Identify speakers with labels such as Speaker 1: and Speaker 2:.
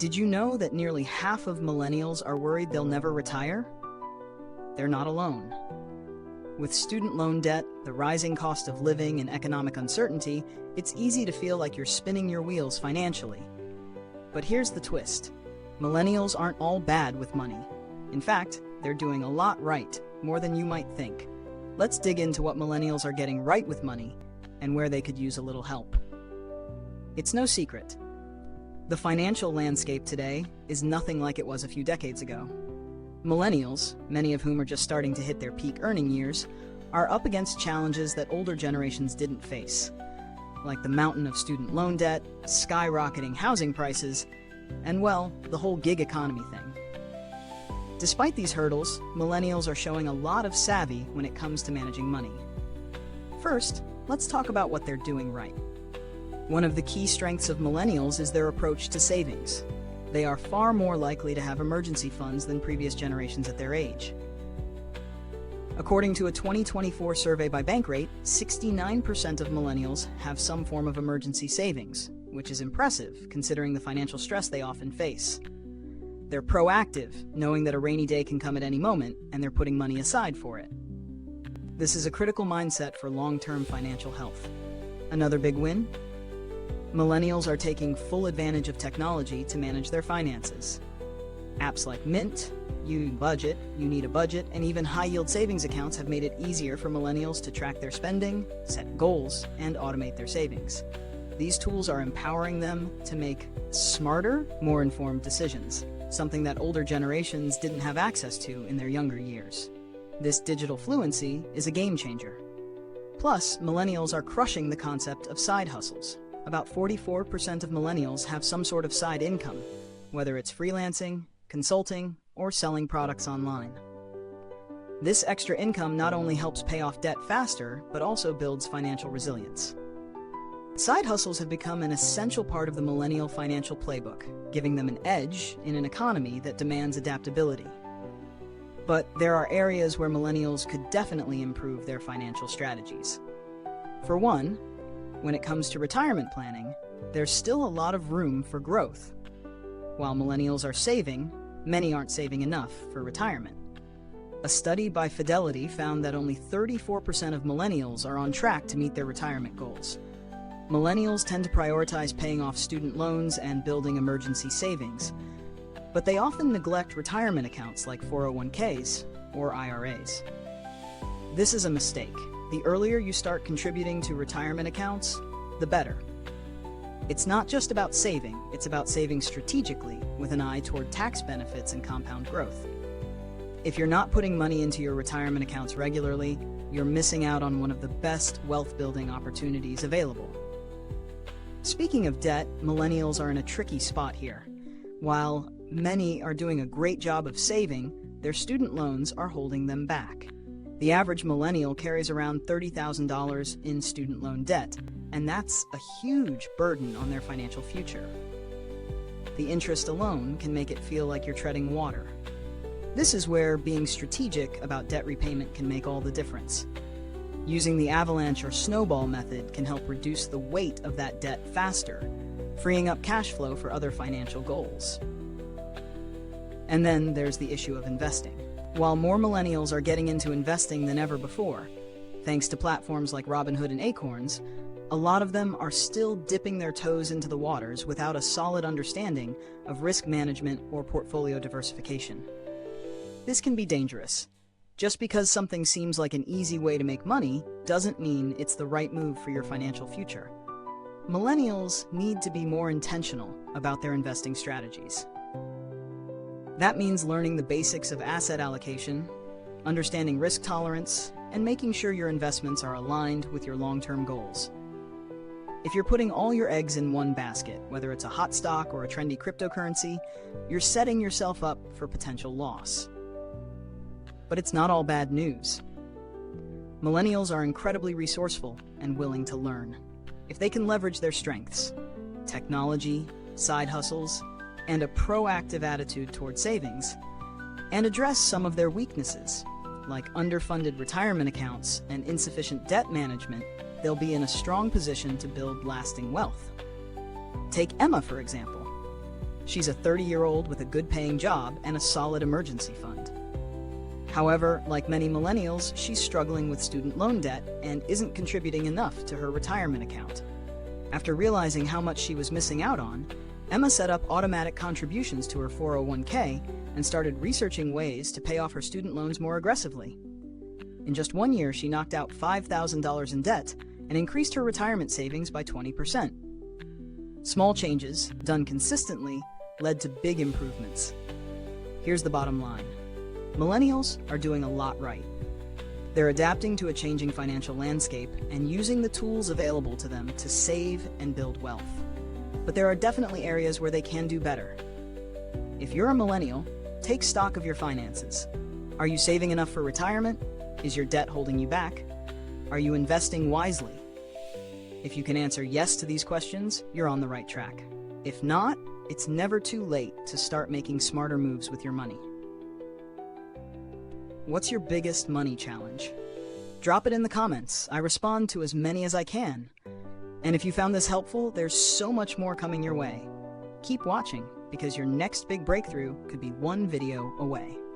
Speaker 1: Did you know that nearly half of millennials are worried they'll never retire? They're not alone. With student loan debt, the rising cost of living, and economic uncertainty, it's easy to feel like you're spinning your wheels financially. But here's the twist. Millennials aren't all bad with money. In fact, they're doing a lot right, more than you might think. Let's dig into what millennials are getting right with money and where they could use a little help. It's no secret. The financial landscape today is nothing like it was a few decades ago. Millennials, many of whom are just starting to hit their peak earning years, are up against challenges that older generations didn't face, like the mountain of student loan debt, skyrocketing housing prices, and, well, the whole gig economy thing. Despite these hurdles, millennials are showing a lot of savvy when it comes to managing money. First, let's talk about what they're doing right. One of the key strengths of millennials is their approach to savings. They are far more likely to have emergency funds than previous generations at their age. According to a 2024 survey by Bankrate, 69% of millennials have some form of emergency savings, which is impressive considering the financial stress they often face. They're proactive, knowing that a rainy day can come at any moment, and they're putting money aside for it. This is a critical mindset for long-term financial health. Another big win? Millennials are taking full advantage of technology to manage their finances. Apps like Mint, You Need a Budget, and even high-yield savings accounts have made it easier for millennials to track their spending, set goals, and automate their savings. These tools are empowering them to make smarter, more informed decisions, something that older generations didn't have access to in their younger years. This digital fluency is a game changer. Plus, millennials are crushing the concept of side hustles. About 44% of millennials have some sort of side income, whether it's freelancing, consulting, or selling products online. This extra income not only helps pay off debt faster, but also builds financial resilience. Side hustles have become an essential part of the millennial financial playbook, giving them an edge in an economy that demands adaptability. But there are areas where millennials could definitely improve their financial strategies. For one, when it comes to retirement planning, there's still a lot of room for growth. While millennials are saving, many aren't saving enough for retirement. A study by Fidelity found that only 34% of millennials are on track to meet their retirement goals. Millennials tend to prioritize paying off student loans and building emergency savings, but they often neglect retirement accounts like 401ks or IRAs. This is a mistake. The earlier you start contributing to retirement accounts, the better. It's not just about saving, it's about saving strategically with an eye toward tax benefits and compound growth. If you're not putting money into your retirement accounts regularly, you're missing out on one of the best wealth-building opportunities available. Speaking of debt, millennials are in a tricky spot here. While many are doing a great job of saving, their student loans are holding them back. The average millennial carries around $30,000 in student loan debt, and that's a huge burden on their financial future. The interest alone can make it feel like you're treading water. This is where being strategic about debt repayment can make all the difference. Using the avalanche or snowball method can help reduce the weight of that debt faster, freeing up cash flow for other financial goals. And then there's the issue of investing. While more millennials are getting into investing than ever before, thanks to platforms like Robinhood and Acorns, a lot of them are still dipping their toes into the waters without a solid understanding of risk management or portfolio diversification. This can be dangerous. Just because something seems like an easy way to make money doesn't mean it's the right move for your financial future. Millennials need to be more intentional about their investing strategies. That means learning the basics of asset allocation, understanding risk tolerance, and making sure your investments are aligned with your long-term goals. If you're putting all your eggs in one basket, whether it's a hot stock or a trendy cryptocurrency, you're setting yourself up for potential loss. But it's not all bad news. Millennials are incredibly resourceful and willing to learn. If they can leverage their strengths, technology, side hustles, and a proactive attitude toward savings, and address some of their weaknesses, like underfunded retirement accounts and insufficient debt management, they'll be in a strong position to build lasting wealth. Take Emma, for example. She's a 30-year-old with a good-paying job and a solid emergency fund. However, like many millennials, she's struggling with student loan debt and isn't contributing enough to her retirement account. After realizing how much she was missing out on, Emma set up automatic contributions to her 401k and started researching ways to pay off her student loans more aggressively. In just 1 year, she knocked out $5,000 in debt and increased her retirement savings by 20%. Small changes, done consistently, led to big improvements. Here's the bottom line. Millennials are doing a lot right. They're adapting to a changing financial landscape and using the tools available to them to save and build wealth. But there are definitely areas where they can do better. If you're a millennial, take stock of your finances. Are you saving enough for retirement? Is your debt holding you back? Are you investing wisely? If you can answer yes to these questions, you're on the right track. If not, it's never too late to start making smarter moves with your money. What's your biggest money challenge? Drop it in the comments. I respond to as many as I can. And if you found this helpful, there's so much more coming your way. Keep watching, because your next big breakthrough could be one video away.